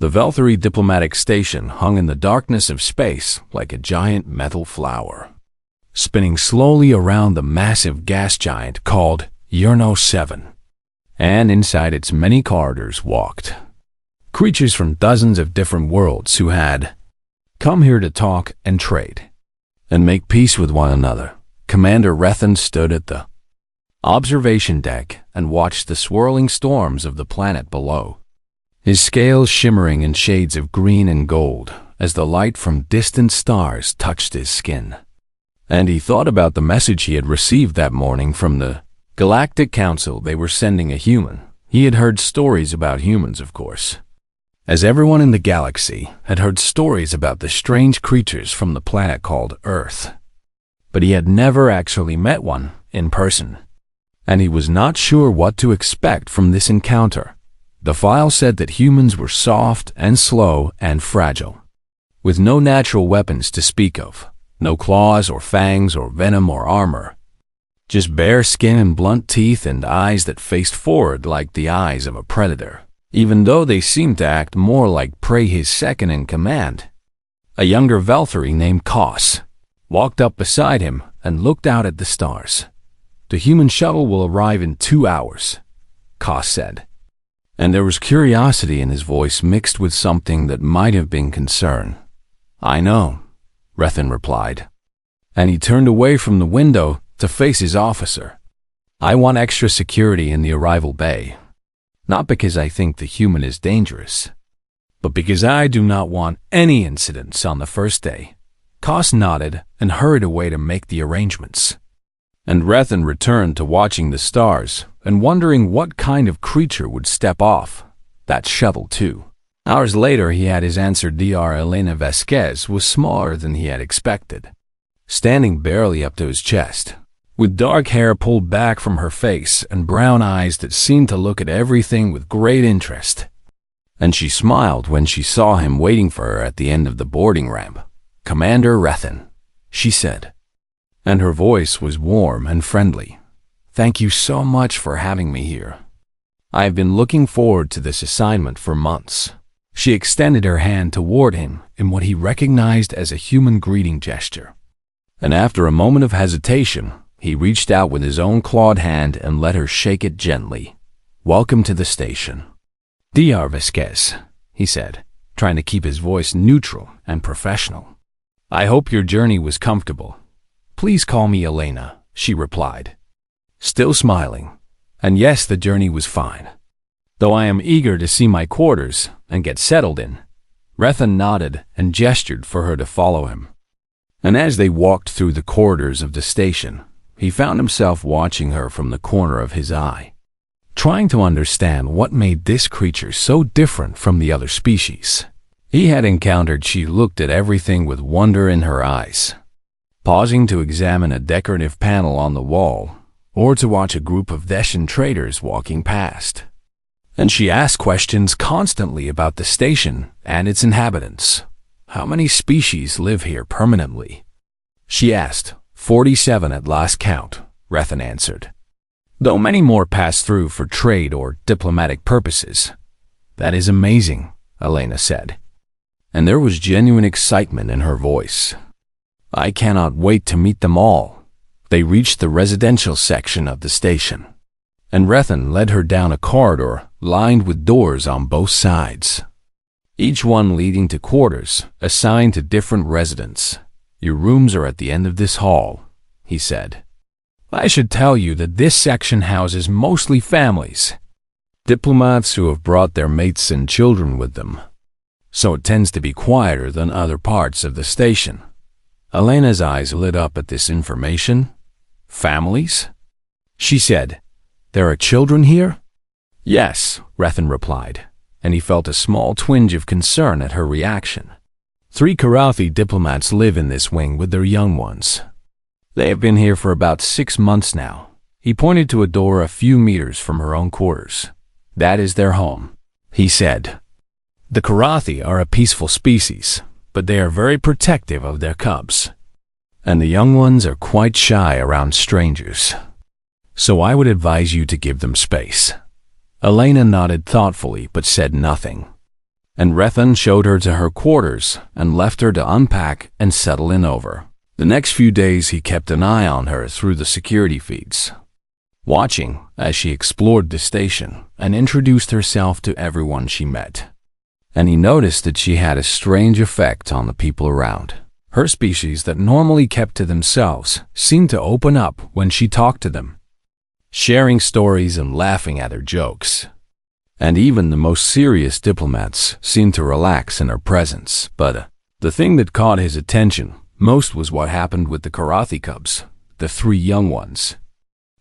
The Valkyrie diplomatic station hung in the darkness of space like a giant metal flower, spinning slowly around the massive gas giant called Urno 7. And inside its many corridors walked creatures from dozens of different worlds who had come here to talk and trade and make peace with one another. Commander Rethan stood at the observation deck and watched the swirling storms of the planet below, his scales shimmering in shades of green and gold as the light from distant stars touched his skin. And he thought about the message he had received that morning from the Galactic Council. They were sending a human. He had heard stories about humans, of course, as everyone in the galaxy had heard stories about the strange creatures from the planet called Earth. But he had never actually met one in person, and he was not sure what to expect from this encounter. The file said that humans were soft and slow and fragile, with no natural weapons to speak of, no claws or fangs or venom or armor, just bare skin and blunt teeth and eyes that faced forward like the eyes of a predator, even though they seemed to act more like prey. His second in command, a younger Valkyrie named Kos, walked up beside him and looked out at the stars. "The human shuttle will arrive in 2 hours," Kos said. And there was curiosity in his voice mixed with something that might have been concern. "I know," Rethan replied, and he turned away from the window to face his officer. "I want extra security in the arrival bay, not because I think the human is dangerous, but because I do not want any incidents on the first day." Kos nodded and hurried away to make the arrangements. And Rethan returned to watching the stars and wondering what kind of creature would step off that shuttle too. Hours later, he had his answer. Dr. Elena Vasquez was smaller than he had expected, standing barely up to his chest, with dark hair pulled back from her face and brown eyes that seemed to look at everything with great interest. And she smiled when she saw him waiting for her at the end of the boarding ramp. "Commander Rethan," she said, and her voice was warm and friendly. "Thank you so much for having me here. I have been looking forward to this assignment for months." She extended her hand toward him in what he recognized as a human greeting gesture. And after a moment of hesitation, he reached out with his own clawed hand and let her shake it gently. "Welcome to the station, Dr. Vasquez," he said, trying to keep his voice neutral and professional. "I hope your journey was comfortable." "Please call me Elena," she replied, still smiling. "And yes, the journey was fine, though I am eager to see my quarters and get settled in." Rethan nodded and gestured for her to follow him. And as they walked through the corridors of the station, he found himself watching her from the corner of his eye, trying to understand what made this creature so different from the other species he had encountered. She looked at everything with wonder in her eyes, pausing to examine a decorative panel on the wall or to watch a group of Deshan traders walking past. And she asked questions constantly about the station and its inhabitants. "How many species live here permanently?" she asked. 47 at last count," Rethan answered, "though many more pass through for trade or diplomatic purposes." "That is amazing," Elena said, and there was genuine excitement in her voice. "I cannot wait to meet them all." They reached the residential section of the station, and Rethan led her down a corridor lined with doors on both sides, each one leading to quarters assigned to different residents. "Your rooms are at the end of this hall," he said. "I should tell you that this section houses mostly families, diplomats who have brought their mates and children with them, so it tends to be quieter than other parts of the station." Elena's eyes lit up at this information. "Families?" she said. "There are children here?" "Yes," Rethan replied, and he felt a small twinge of concern at her reaction. 3 Karathi diplomats live in this wing with their young ones. They have been here for about 6 months now. He pointed to a door a few meters from her own quarters. "That is their home," he said. "The Karathi are a peaceful species, but they are very protective of their cubs, and the young ones are quite shy around strangers. So I would advise you to give them space." Elena nodded thoughtfully but said nothing. And Rethan showed her to her quarters and left her to unpack and settle in over. The next few days he kept an eye on her through the security feeds, watching as she explored the station and introduced herself to everyone she met. And he noticed that she had a strange effect on the people around. Her species that normally kept to themselves seemed to open up when she talked to them, sharing stories and laughing at her jokes. And even the most serious diplomats seemed to relax in her presence. But the thing that caught his attention most was what happened with the Karathi cubs, the three young ones,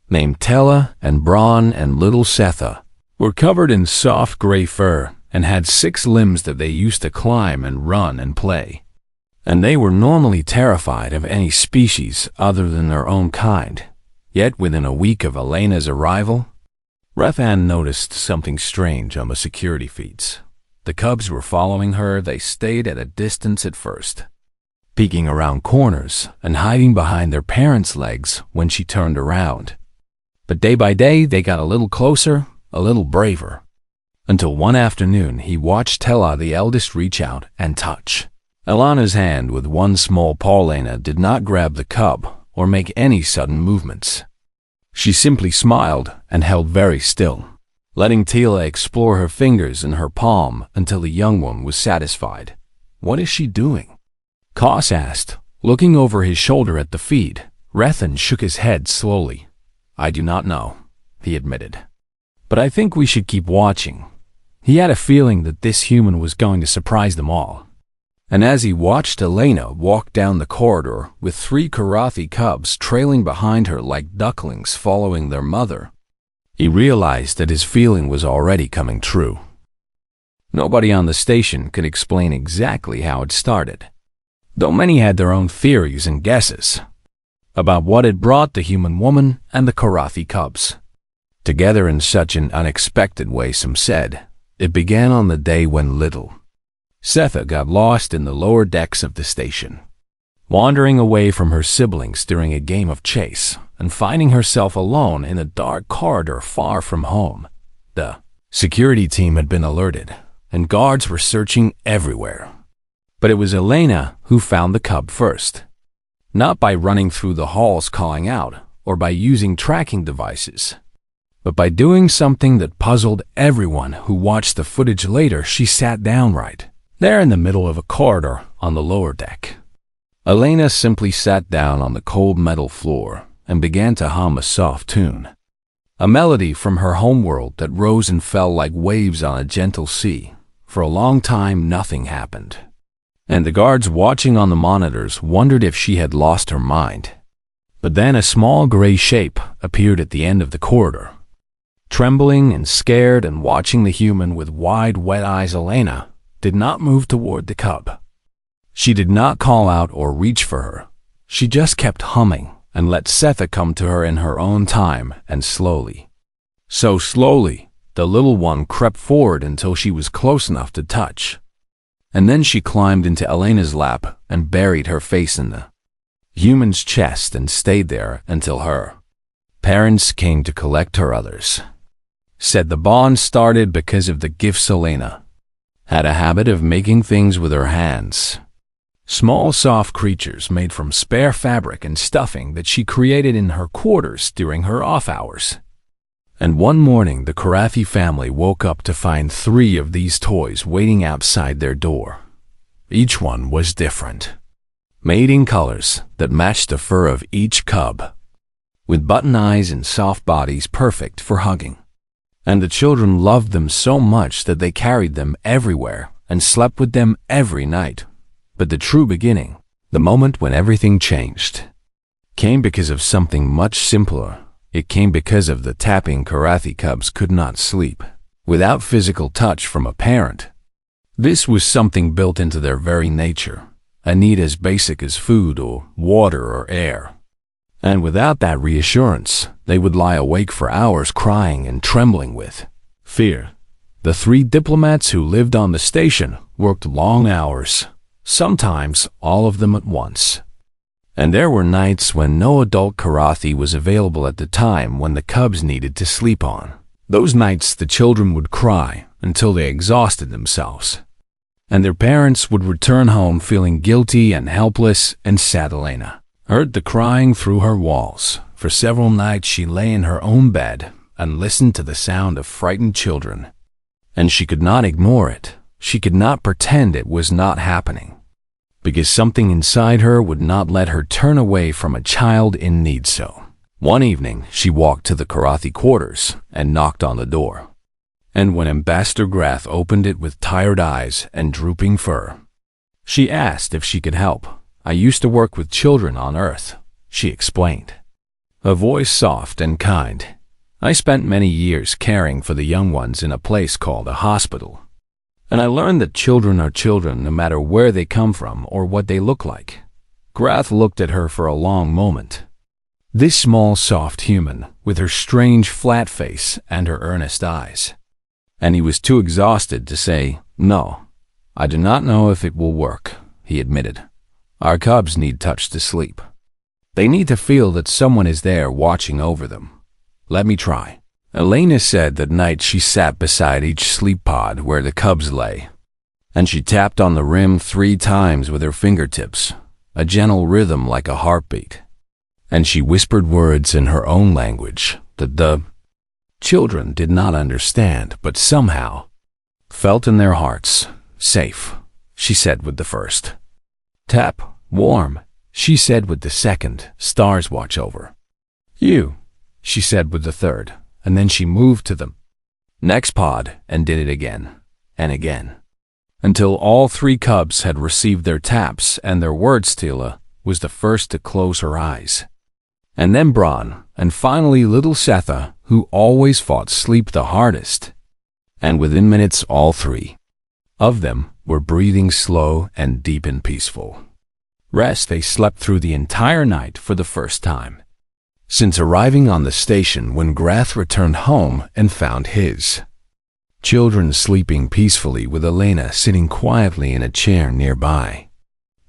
named Tella and Braun and little Setha, were covered in soft gray fur and had 6 limbs that they used to climb and run and play. And they were normally terrified of any species other than their own kind. Yet within a week of Elena's arrival, Rethan noticed something strange on the security feeds. The cubs were following her. They stayed at a distance at first, peeking around corners and hiding behind their parents' legs when she turned around. But day by day, they got a little closer, a little braver, until one afternoon he watched Tella, the eldest, reach out and touch Elena's hand with one small paw. Elena did not grab the cub or make any sudden movements. She simply smiled and held very still, letting Tella explore her fingers in her palm until the young one was satisfied. "What is she doing?" Koss asked, looking over his shoulder at the feed. Rethan shook his head slowly. "I do not know," he admitted. "But I think we should keep watching." He had a feeling that this human was going to surprise them all. And as he watched Elena walk down the corridor with 3 Karathi cubs trailing behind her like ducklings following their mother, he realized that his feeling was already coming true. Nobody on the station could explain exactly how it started, though many had their own theories and guesses about what had brought the human woman and the Karathi cubs together in such an unexpected way. Some said it began on the day when little Setha got lost in the lower decks of the station, wandering away from her siblings during a game of chase and finding herself alone in a dark corridor far from home. The security team had been alerted, and guards were searching everywhere. But it was Elena who found the cub first, not by running through the halls calling out or by using tracking devices, but by doing something that puzzled everyone who watched the footage later. She sat down right there in the middle of a corridor on the lower deck. Elena simply sat down on the cold metal floor and began to hum a soft tune, a melody from her homeworld that rose and fell like waves on a gentle sea. For a long time, nothing happened, and the guards watching on the monitors wondered if she had lost her mind. But then a small gray shape appeared at the end of the corridor. Trembling and scared and watching the human with wide, wet eyes, Elena did not move toward the cub. She did not call out or reach for her. She just kept humming and let Setha come to her in her own time and slowly. So slowly, the little one crept forward until she was close enough to touch. And then she climbed into Elena's lap and buried her face in the human's chest and stayed there until her parents came to collect her. Others said the bond started because of the gifts Elena had a habit of making things with her hands. Small soft creatures made from spare fabric and stuffing that she created in her quarters during her off hours. And one morning the Karathi family woke up to find 3 of these toys waiting outside their door. Each one was different, made in colors that matched the fur of each cub, with button eyes and soft bodies perfect for hugging. And the children loved them so much that they carried them everywhere and slept with them every night. But the true beginning, the moment when everything changed, came because of something much simpler. It came because of the tapping Karathi cubs could not sleep without physical touch from a parent. This was something built into their very nature, a need as basic as food or water or air. And without that reassurance, they would lie awake for hours crying and trembling with fear. The 3 diplomats who lived on the station worked long hours, sometimes all of them at once. And there were nights when no adult Karathi was available at the time when the cubs needed to sleep on. Those nights the children would cry until they exhausted themselves, and their parents would return home feeling guilty and helpless, and sad Elena heard the crying through her walls. For several nights she lay in her own bed and listened to the sound of frightened children. And she could not ignore it. She could not pretend it was not happening, because something inside her would not let her turn away from a child in need. So, one evening, she walked to the Karathi quarters and knocked on the door. And when Ambassador Grath opened it with tired eyes and drooping fur, she asked if she could help. "I used to work with children on Earth," she explained, a voice soft and kind. "I spent many years caring for the young ones in a place called a hospital. And I learned that children are children no matter where they come from or what they look like." Grath looked at her for a long moment. This small, soft human, with her strange, flat face and her earnest eyes. And he was too exhausted to say, "No, I do not know if it will work," he admitted. "Our cubs need touch to sleep. They need to feel that someone is there watching over them. Let me try." Elena said that night she sat beside each sleep pod where the cubs lay, and she tapped on the rim 3 times with her fingertips, a gentle rhythm like a heartbeat. And she whispered words in her own language that the children did not understand, but somehow felt in their hearts. "Safe," she said with the first tap. "Warm," she said with the second. "Stars watch over you," she said with the third. And then she moved to the next pod and did it again and again, until all 3 cubs had received their taps, and their words. Tila was the first to close her eyes, and then Braun, and finally little Setha, who always fought sleep the hardest. And within minutes all 3 of them were breathing slow and deep and peaceful rest. They slept through the entire night for the first time since arriving on the station, when Grath returned home and found his children sleeping peacefully, with Elena sitting quietly in a chair nearby,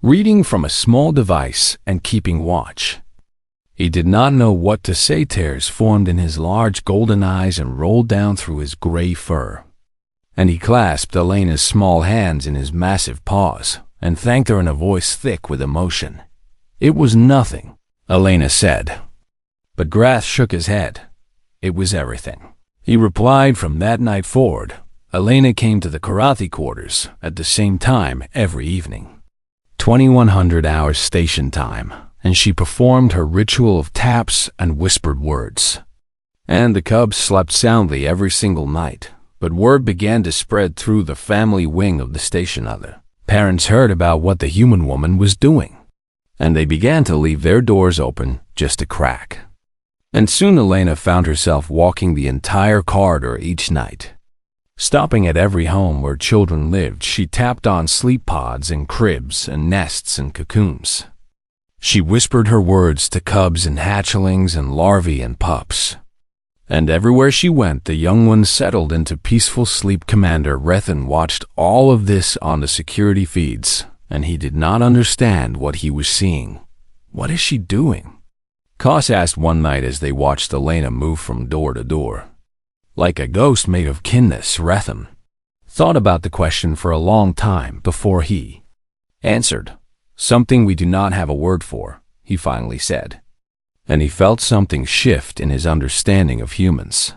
reading from a small device and keeping watch. He did not know what to say. Tears formed in his large golden eyes and rolled down through his gray fur. And he clasped Elena's small hands in his massive paws and thanked her in a voice thick with emotion. "It was nothing," Elena said. But Grath shook his head. "It was everything," he replied. From that night forward, Elena came to the Karathi quarters at the same time every evening, 2100 hours station time, and she performed her ritual of taps and whispered words. And the cubs slept soundly every single night. But word began to spread through the family wing of the station. Other parents heard about what the human woman was doing, and they began to leave their doors open just a crack. And soon Elena found herself walking the entire corridor each night. Stopping at every home where children lived, she tapped on sleep pods and cribs and nests and cocoons. She whispered her words to cubs and hatchlings and larvae and pups. And everywhere she went, the young ones settled into peaceful sleep. Commander Rethan watched all of this on the security feeds, and he did not understand what he was seeing. "What is she doing?" Koss asked one night as they watched Elena move from door to door. Like a ghost made of kinness, Rethan thought about the question for a long time before he answered. "Something we do not have a word for," he finally said. And he felt something shift in his understanding of humans.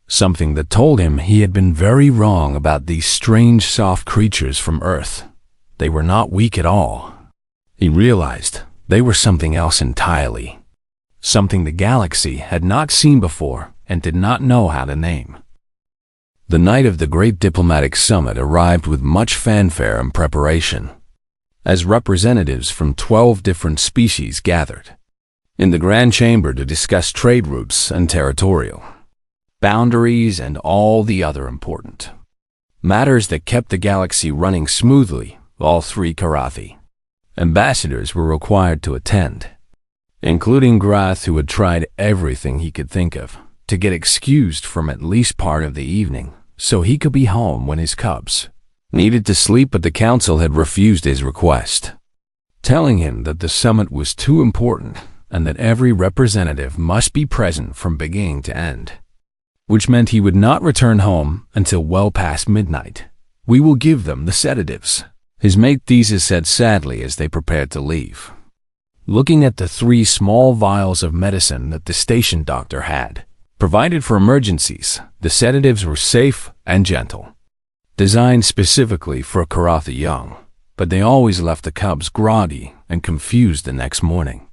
Something that told him he had been very wrong about these strange, soft creatures from Earth. They were not weak at all. He realized they were something else entirely. Something the galaxy had not seen before and did not know how to name. The night of the Great Diplomatic Summit arrived with much fanfare and preparation, as representatives from 12 different species gathered in the Grand Chamber to discuss trade routes and territorial boundaries and all the other important matters that kept the galaxy running smoothly. All 3 Karathi ambassadors were required to attend, including Grath, who had tried everything he could think of to get excused from at least part of the evening so he could be home when his cubs needed to sleep. But the council had refused his request, telling him that the summit was too important and that every representative must be present from beginning to end, which meant he would not return home until well past midnight. We will give them the sedatives," his mate Thesis said sadly as they prepared to leave. Looking at the 3 small vials of medicine that the station doctor had provided for emergencies, the sedatives were safe and gentle, designed specifically for Karatha young, but they always left the cubs groggy and confused the next morning.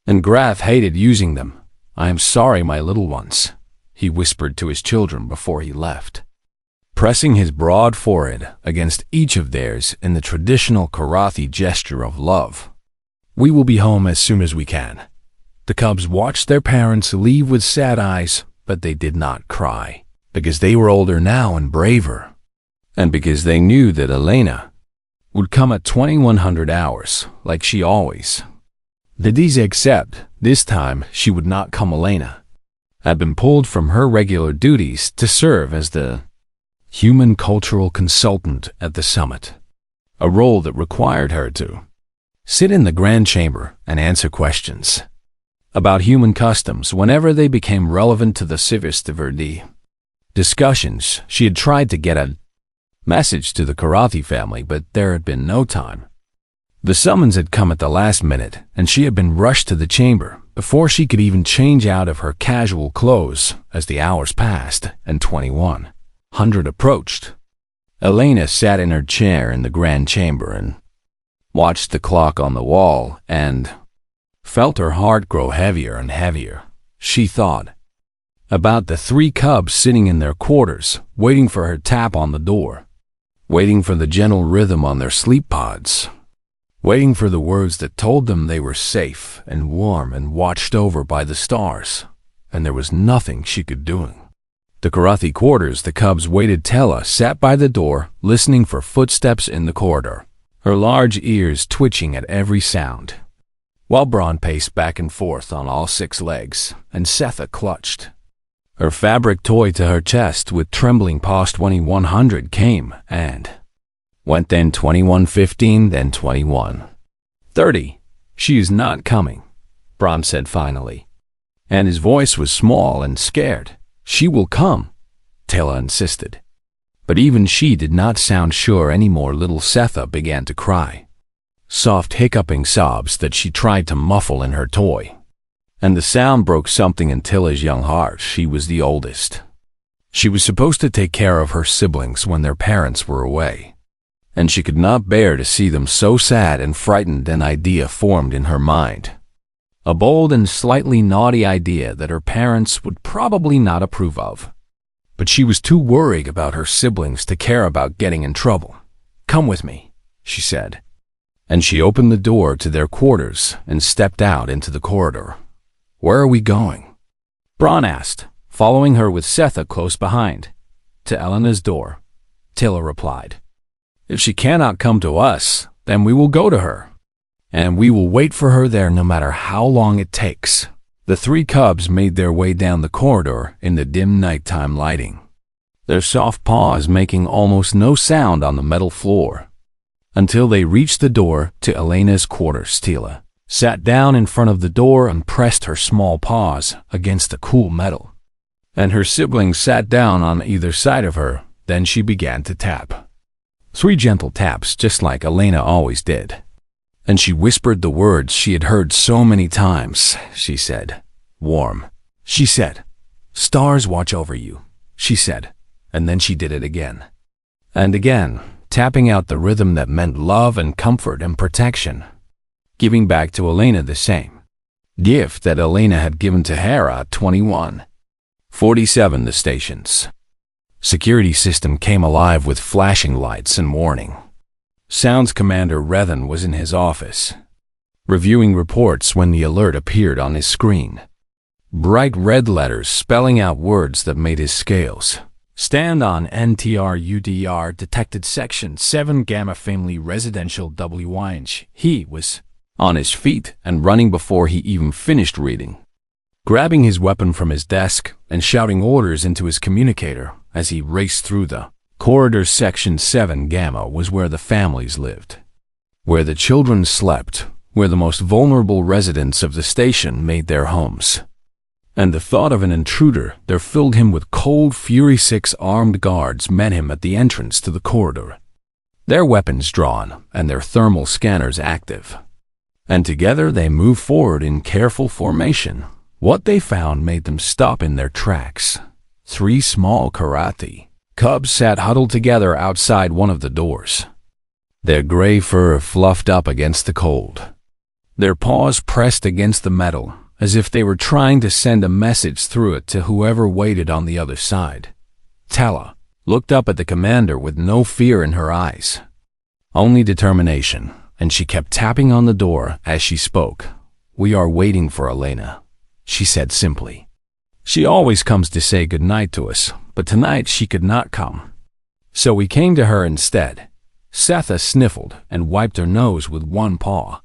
And Graf hated using them. "I am sorry, my little ones," he whispered to his children before he left, pressing his broad forehead against each of theirs in the traditional Karathi gesture of love. "We will be home as soon as we can." The cubs watched their parents leave with sad eyes, but they did not cry, because they were older now and braver, and because they knew that Elena would come at 2100 hours, like she always did, except this time she would not come. Elena had been pulled from her regular duties to serve as the human cultural consultant at the summit, a role that required her to sit in the grand chamber and answer questions about human customs whenever they became relevant to the Scifistories discussions. She had tried to get a message to the Karathi family, but there had been no time. The summons had come at the last minute, and she had been rushed to the chamber before she could even change out of her casual clothes. As the hours passed and 2100 approached, Elena sat in her chair in the grand chamber and watched the clock on the wall and felt her heart grow heavier and heavier. She thought about the 3 cubs sitting in their quarters, waiting for her tap on the door, waiting for the gentle rhythm on their sleep pods, waiting for the words that told them they were safe and warm and watched over by the stars, and there was nothing she could do. The Karathi quarters, the cubs waited. Tella sat by the door, listening for footsteps in the corridor, her large ears twitching at every sound, while Braun paced back and forth on all 6 legs, and Setha clutched her fabric toy to her chest with trembling paws. 2100 came and went, then 2115, then 2130. "She is not coming," Braun said finally, and his voice was small and scared. "She will come," Tella insisted. But even she did not sound sure anymore. Little Setha began to cry, soft hiccuping sobs that she tried to muffle in her toy. And the sound broke something in Tilla's young heart. She was the oldest. She was supposed to take care of her siblings when their parents were away, and she could not bear to see them so sad and frightened. An idea formed in her mind, a bold and slightly naughty idea that her parents would probably not approve of. But she was too worried about her siblings to care about getting in trouble. "Come with me," she said, and she opened the door to their quarters and stepped out into the corridor. "Where are we going?" Braun asked, following her with Setha close behind. "To Elena's door," Tilla replied. "If she cannot come to us, then we will go to her, and we will wait for her there no matter how long it takes." The 3 cubs made their way down the corridor in the dim nighttime lighting, their soft paws making almost no sound on the metal floor, until they reached the door to Elena's quarters. Tilla sat down in front of the door and pressed her small paws against the cool metal, and her siblings sat down on either side of her. Then she began to tap. 3 gentle taps, just like Elena always did. And she whispered the words she had heard so many times. She said, "Warm." She said, "Stars watch over you." She said, and then she did it again and again, tapping out the rhythm that meant love and comfort and protection, giving back to Elena the same gift that Elena had given to Hera at 2147. The station's security system came alive with flashing lights and warning sounds. Commander Rethan was in his office, reviewing reports when the alert appeared on his screen. Bright red letters spelling out words that made his scales stand on. NTRUDR detected Section 7 Gamma Family Residential WING. He was on his feet and running before he even finished reading, grabbing his weapon from his desk and shouting orders into his communicator as he raced through the corridor. Section 7 Gamma was where the families lived, where the children slept, where the most vulnerable residents of the station made their homes. and the thought of an intruder there filled him with cold fury. 6 armed guards met him at the entrance to the corridor, their weapons drawn and their thermal scanners active. And together they moved forward in careful formation. What they found made them stop in their tracks. 3 small karate cubs sat huddled together outside one of the doors, their gray fur fluffed up against the cold, their paws pressed against the metal, as if they were trying to send a message through it to whoever waited on the other side. Tala looked up at the commander with no fear in her eyes, only determination, and she kept tapping on the door as she spoke. "We are waiting for Elena," she said simply. "She always comes to say goodnight to us, but tonight she could not come. So we came to her instead." Setha sniffled and wiped her nose with one paw.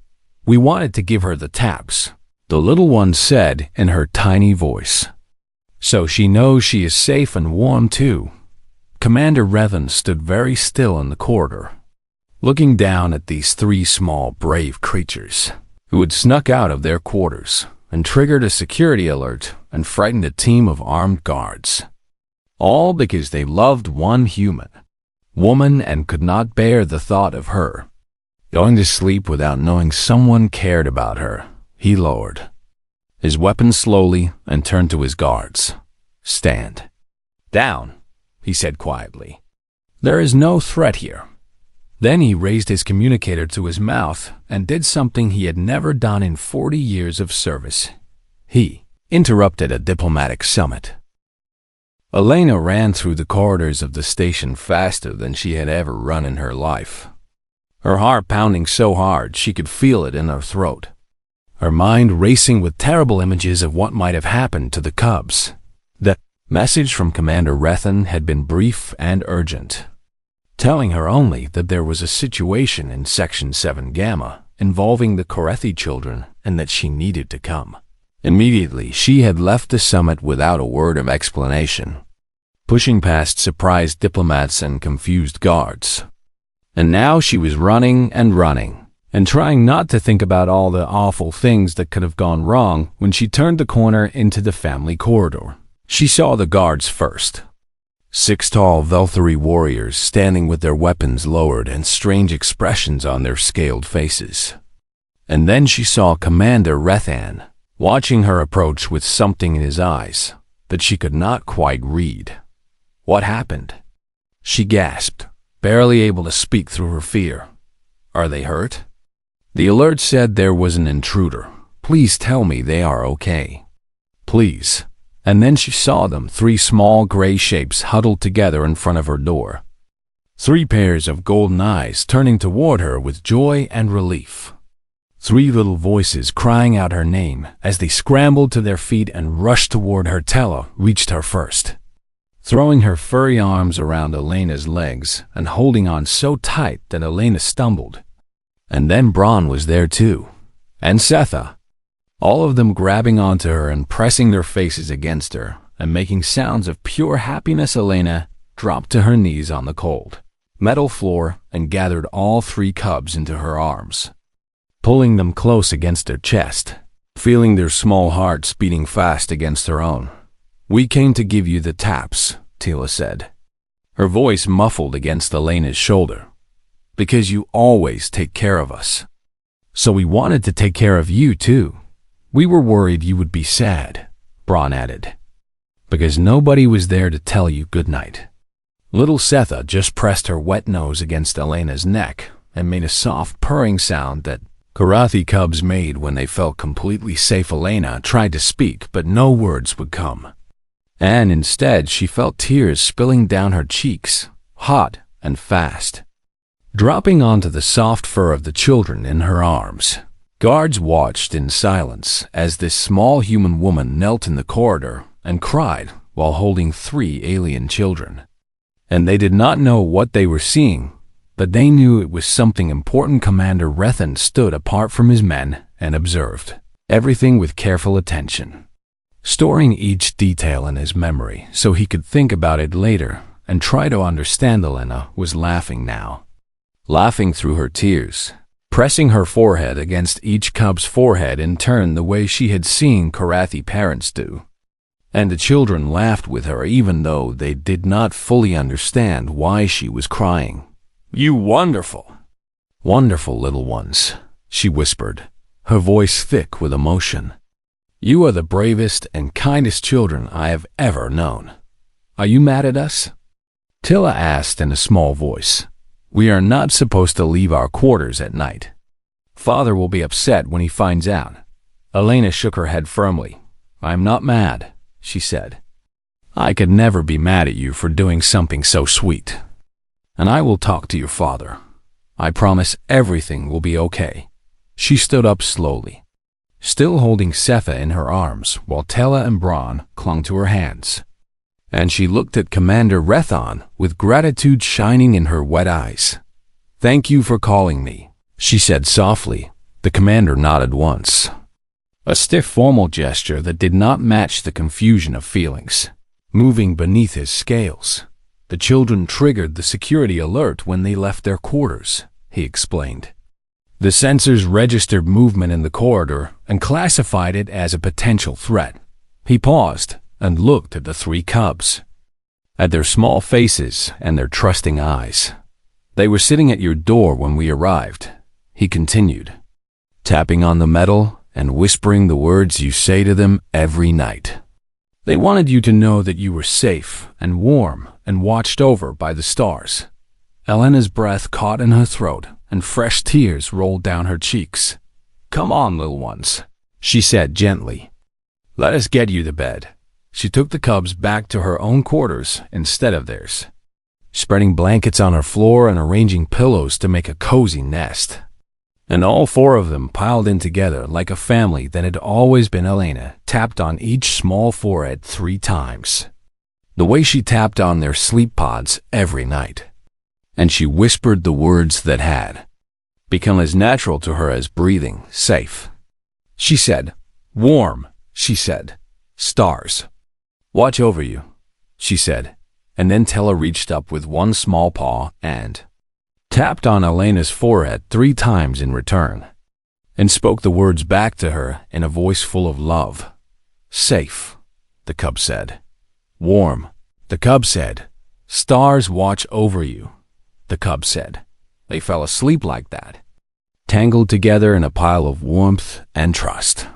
"We wanted to give her the taps," the little one said in her tiny voice, "so she knows she is safe and warm too." Commander Rethan stood very still in the corridor, looking down at these 3 small, brave creatures who had snuck out of their quarters and triggered a security alert and frightened a team of armed guards, all because they loved one human woman and could not bear the thought of her going to sleep without knowing someone cared about her. He lowered his weapon slowly and turned to his guards. "Stand down," he said quietly. "There is no threat here." Then he raised his communicator to his mouth and did something he had never done in 40 years of service. He interrupted a diplomatic summit. Elena ran through the corridors of the station faster than she had ever run in her life, her heart pounding so hard she could feel it in her throat, her mind racing with terrible images of what might have happened to the cubs. The message from Commander Rethan had been brief and urgent, telling her only that there was a situation in Section 7 Gamma involving the Korethi children and that she needed to come. Immediately, she had left the summit without a word of explanation, pushing past surprised diplomats and confused guards. And now she was running and trying not to think about all the awful things that could have gone wrong. When she turned the corner into the family corridor, she saw the guards first. 6 tall Velthari warriors standing with their weapons lowered and strange expressions on their scaled faces. And then she saw Commander Rethan, watching her approach with something in his eyes that she could not quite read. "What happened?" she gasped, barely able to speak through her fear. "Are they hurt?" The alert said there was an intruder. "Please tell me they are okay. Please." And then she saw them, 3 small gray shapes huddled together in front of her door, 3 pairs of golden eyes turning toward her with joy and relief. 3 little voices crying out her name as they scrambled to their feet and rushed toward her. Tella reached her first, throwing her furry arms around Elena's legs and holding on so tight that Elena stumbled. And then Braun was there too, and Setha, all of them grabbing onto her and pressing their faces against her and making sounds of pure happiness. Elena dropped to her knees on the cold metal floor and gathered all 3 cubs into her arms, pulling them close against her chest, feeling their small hearts beating fast against her own. "We came to give you the taps," Tila said, her voice muffled against Elena's shoulder, "because you always take care of us. So we wanted to take care of you too. We were worried you would be sad," Braun added, "because nobody was there to tell you goodnight." Little Setha just pressed her wet nose against Elena's neck and made a soft purring sound that Korathi cubs made when they felt completely safe. Elena tried to speak, but no words would come. And instead, she felt tears spilling down her cheeks, hot and fast, dropping onto the soft fur of the children in her arms. Guards watched in silence as this small human woman knelt in the corridor and cried while holding 3 alien children. And they did not know what they were seeing, but they knew it was something important. Commander Rethan stood apart from his men and observed everything with careful attention, storing each detail in his memory so he could think about it later and try to understand. Elena was laughing now, laughing through her tears, pressing her forehead against each cub's forehead in turn the way she had seen Korathi parents do. And the children laughed with her even though they did not fully understand why she was crying. "You wonderful, wonderful little ones," she whispered, her voice thick with emotion. "You are the bravest and kindest children I have ever known. Are you mad at us?" Tilla asked in a small voice. "We are not supposed to leave our quarters at night. Father will be upset when he finds out." Elena shook her head firmly. "I'm not mad," she said. "I could never be mad at you for doing something so sweet. And I will talk to your father. I promise everything will be okay." She stood up slowly, still holding Sepha in her arms while Tella and Braun clung to her hands. And she looked at Commander Rethon with gratitude shining in her wet eyes. "Thank you for calling me," she said softly. The commander nodded once. A stiff formal gesture that did not match the confusion of feelings moving beneath his scales. "The children triggered the security alert when they left their quarters," he explained. "The sensors registered movement in the corridor and classified it as a potential threat." He paused and looked at the three cubs, at their small faces and their trusting eyes. "They were sitting at your door when we arrived," he continued, tapping on the metal and whispering the words you say to them every night. "They wanted you to know that you were safe and warm and watched over by the stars." Elena's breath caught in her throat and fresh tears rolled down her cheeks. "Come on, little ones," she said gently. "Let us get you to bed." She took the cubs back to her own quarters instead of theirs, spreading blankets on her floor and arranging pillows to make a cozy nest. And all four of them piled in together like a family that had always been. Elena tapped on each small forehead 3 times, the way she tapped on their sleep pods every night. And she whispered the words that had become as natural to her as breathing. "Safe," she said. "Warm," she said. "Stars watch over you," she said. And then Tella reached up with one small paw and tapped on Elena's forehead 3 times in return, and spoke the words back to her in a voice full of love. "Safe," the cub said. "Warm," the cub said. "Stars watch over you," the cub said. They fell asleep like that, tangled together in a pile of warmth and trust.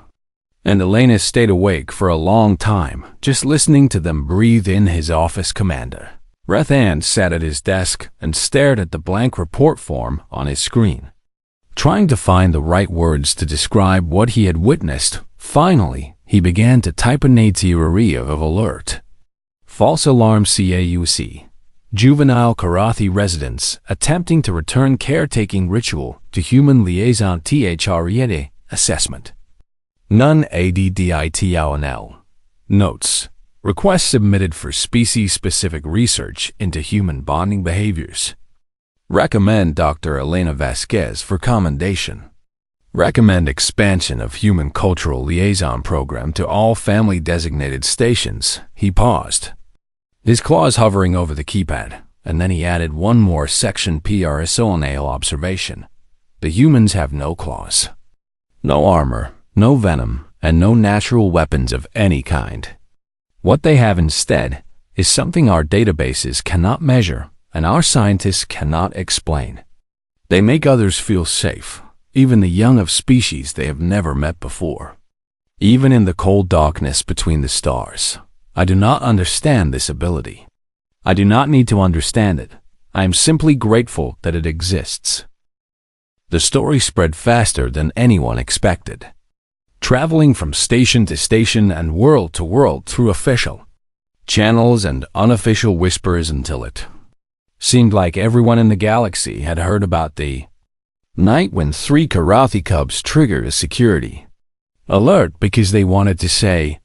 And Elena stayed awake for a long time, just listening to them breathe in. His office commander Rethan sat at his desk and stared at the blank report form on his screen, trying to find the right words to describe what he had witnessed. Finally, he began to type a native of alert. "False alarm CAUC. Juvenile Karathi residents attempting to return caretaking ritual to human liaison THRED assessment. None ADDITONL. Notes. Request submitted for species-specific research into human bonding behaviors. Recommend Dr. Elena Vasquez for commendation. Recommend expansion of human cultural liaison program to all family-designated stations." He paused, his claws hovering over the keypad, and then he added one more section personal observation. "The humans have no claws, no armor, no venom, and no natural weapons of any kind. What they have instead is something our databases cannot measure and our scientists cannot explain. They make others feel safe, even the young of species they have never met before. Even in the cold darkness between the stars. I do not understand this ability. I do not need to understand it. I am simply grateful that it exists." The story spread faster than anyone expected, traveling from station to station and world to world through official channels and unofficial whispers until it seemed like everyone in the galaxy had heard about the night when 3 Karathi cubs triggered a security alert because they wanted to say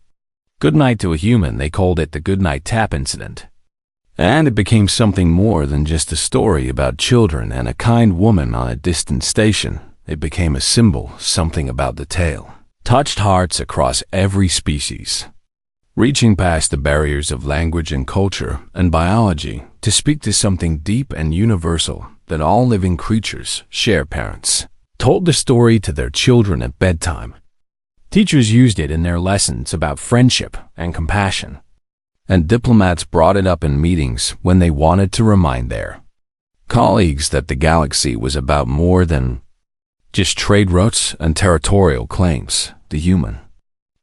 goodnight to a human. They called it the Goodnight tap incident. And it became something more than just a story about children and a kind woman on a distant station. It became a symbol, something about the tale touched hearts across every species, reaching past the barriers of language and culture and biology to speak to something deep and universal that all living creatures share. Parents told the story to their children at bedtime, Teachers used it in their lessons about friendship and compassion, and diplomats brought it up in meetings when they wanted to remind their colleagues that the galaxy was about more than just trade routes and territorial claims. The human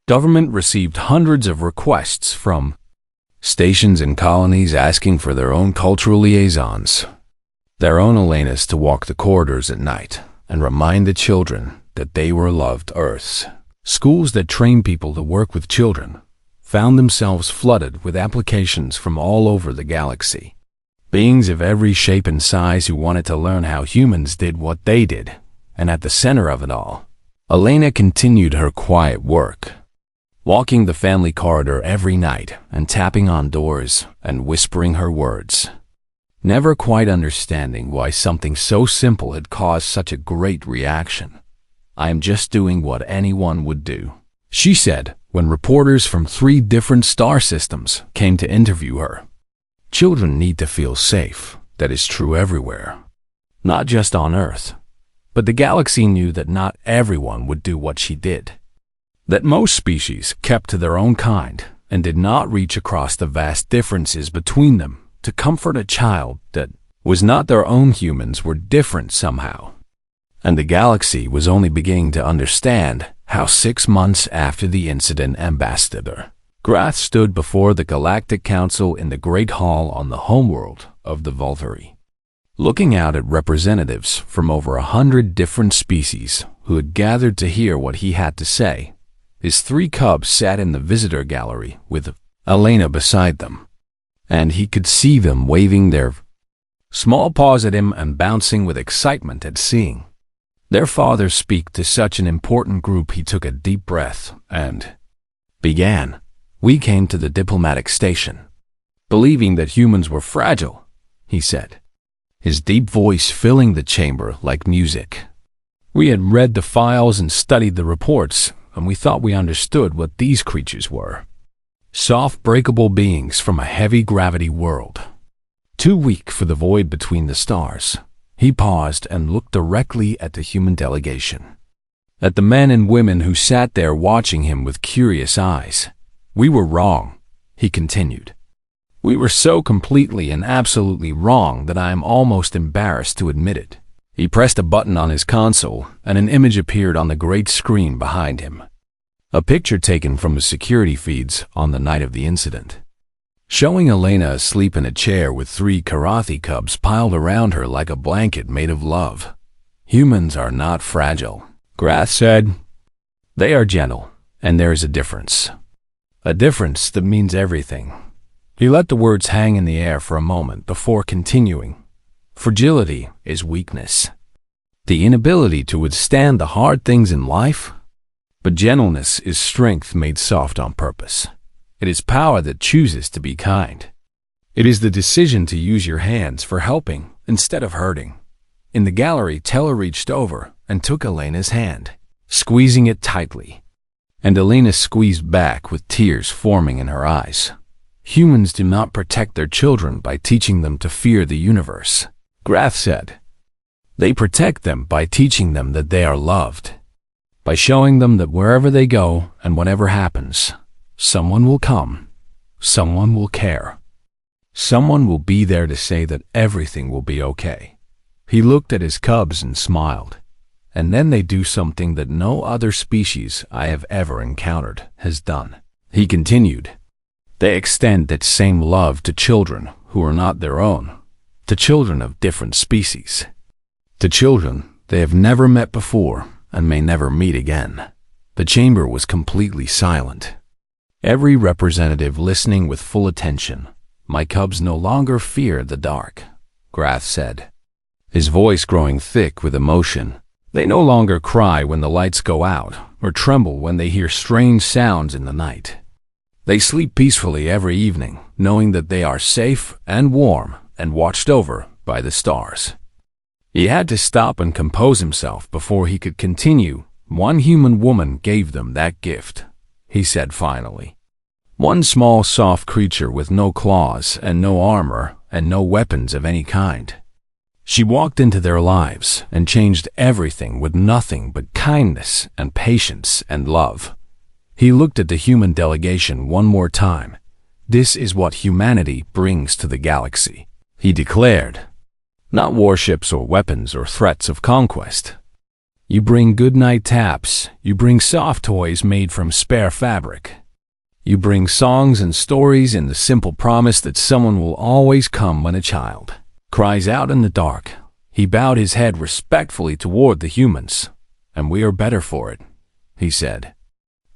government received hundreds of requests from stations and colonies asking for their own cultural liaisons, their own Elenas to walk the corridors at night and remind the children that they were loved Earths. Schools that train people to work with children found themselves flooded with applications from all over the galaxy. Beings of every shape and size who wanted to learn how humans did what they did, and at the center of it all, Elena continued her quiet work, walking the family corridor every night and tapping on doors and whispering her words, never quite understanding why something so simple had caused such a great reaction. "I am just doing what anyone would do," she said when reporters from 3 different star systems came to interview her. Children need to feel safe. That is true everywhere, not just on Earth. But the galaxy knew that not everyone would do what she did, that most species kept to their own kind and did not reach across the vast differences between them to comfort a child that was not their own. Humans were different somehow. And the galaxy was only beginning to understand how 6 months after the incident, Ambassador Grath stood before the Galactic Council in the Great Hall on the homeworld of the Volturi, looking out at representatives from over 100 different species who had gathered to hear what he had to say. His 3 cubs sat in the visitor gallery with Elena beside them, and he could see them waving their small paws at him and bouncing with excitement at seeing their father speak to such an important group. He took a deep breath and began. "We came to the diplomatic station, believing that humans were fragile," he said, his deep voice filling the chamber like music. "We had read the files and studied the reports, and we thought we understood what these creatures were. Soft, breakable beings from a heavy gravity world, too weak for the void between the stars." He paused and looked directly at the human delegation, at the men and women who sat there watching him with curious eyes. "We were wrong," he continued. "We were so completely and absolutely wrong that I am almost embarrassed to admit it." He pressed a button on his console, and an image appeared on the great screen behind him. A picture taken from his security feeds on the night of the incident, showing Elena asleep in a chair with 3 Karathi cubs piled around her like a blanket made of love. "Humans are not fragile," Grath said. "They are gentle, and there is a difference. A difference that means everything." He let the words hang in the air for a moment before continuing. "Fragility is weakness, the inability to withstand the hard things in life. But gentleness is strength made soft on purpose. It is power that chooses to be kind. It is the decision to use your hands for helping instead of hurting." In the gallery, Teller reached over and took Elena's hand, squeezing it tightly, and Elena squeezed back with tears forming in her eyes. "Humans do not protect their children by teaching them to fear the universe," Grath said. "They protect them by teaching them that they are loved, by showing them that wherever they go and whatever happens, someone will come, someone will care, someone will be there to say that everything will be okay." He looked at his cubs and smiled. "And then they do something that no other species I have ever encountered has done," he continued. "They extend that same love to children who are not their own, to children of different species, to children they have never met before and may never meet again." The chamber was completely silent, every representative listening with full attention. "My cubs no longer fear the dark," Grath said, his voice growing thick with emotion. "They no longer cry when the lights go out or tremble when they hear strange sounds in the night. They sleep peacefully every evening, knowing that they are safe and warm and watched over by the stars." He had to stop and compose himself before he could continue. "One human woman gave them that gift," he said finally. "One small soft creature with no claws and no armor and no weapons of any kind. She walked into their lives and changed everything with nothing but kindness and patience and love. He looked at the human delegation one more time. "This is what humanity brings to the galaxy," he declared. "Not warships or weapons or threats of conquest. You bring Goodnight taps, you bring soft toys made from spare fabric. You bring songs and stories in the simple promise that someone will always come when a child cries out in the dark." He bowed his head respectfully toward the humans. "And we are better for it," he said.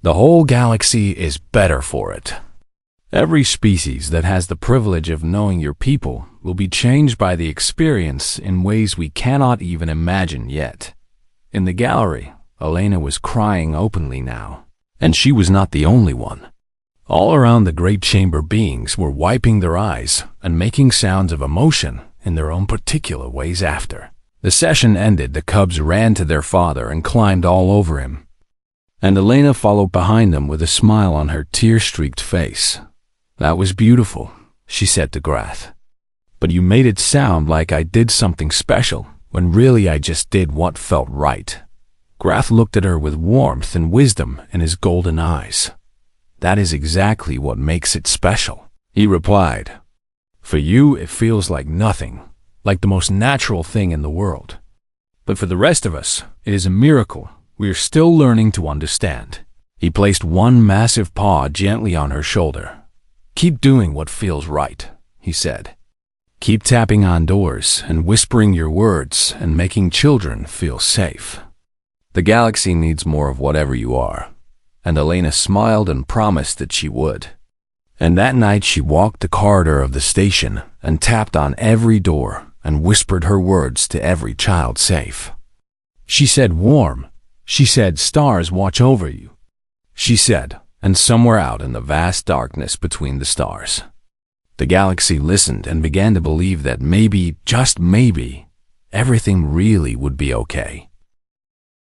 "The whole galaxy is better for it. Every species that has the privilege of knowing your people will be changed by the experience in ways we cannot even imagine yet." In the gallery, Elena was crying openly now, and she was not the only one. All around the great chamber, beings were wiping their eyes and making sounds of emotion in their own particular ways after. The session ended, the cubs ran to their father and climbed all over him. And Elena followed behind them with a smile on her tear-streaked face. "That was beautiful," she said to Grath. "But you made it sound like I did something special, when really I just did what felt right." Grath looked at her with warmth and wisdom in his golden eyes. "That is exactly what makes it special," he replied. "For you, it feels like nothing, like the most natural thing in the world. But for the rest of us, it is a miracle we are still learning to understand." He placed one massive paw gently on her shoulder. "Keep doing what feels right," he said. "Keep tapping on doors and whispering your words and making children feel safe. The galaxy needs more of whatever you are." And Elena smiled and promised that she would. And that night she walked the corridor of the station and tapped on every door and whispered her words to every child safe. She said warm. She said stars watch over you. She said, and somewhere out in the vast darkness between the stars, the galaxy listened and began to believe that maybe, just maybe, everything really would be okay.